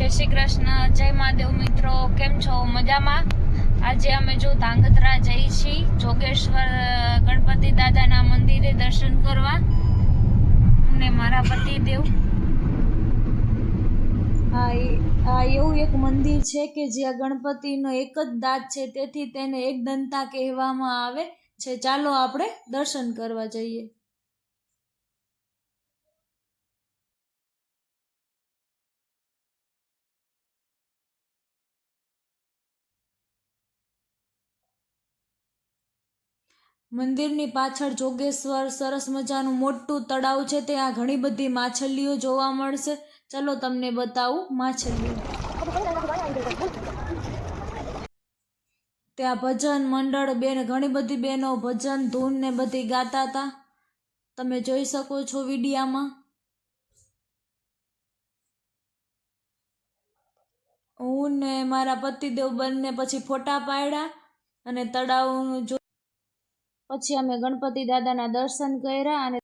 જય શ્રી કૃષ્ણ, જય મહાદેવ મિત્રો, કેમ છો? મજામાં? આજે અમે જો ધાંગધ્રા જઈ છીએ જોગેશ્વર ગણપતિ દાદાના મંદિરે દર્શન કરવા અને મારા પતિદેવ. આ એવું એક મંદિર છે કે જ્યાં ગણપતિનો એક જ દાંત છે, તેથી તેને એક દંતા કહેવામાં આવે છે. ચાલો આપણે દર્શન કરવા જઈએ. મંદિરની પાછળ જોગેશ્વર સરસ મજાનું મોટું તળાવ છે. ત્યાં ઘણી બધી માછલીઓ જોવા મળશે. ચલો તમને બતાવું માછલીઓ. ત્યાં ભજન મંડળ ઘણી બધી બહેનો ભજન ધૂન ને બધી ગાતા હતા. તમે જોઈ શકો છો વિડીયામાં. હું ને મારા પતિદેવ બંને પછી ફોટા પાડ્યા અને તળાવનું પછી અમે ગણપતિ દાદાના દર્શન કર્યા અને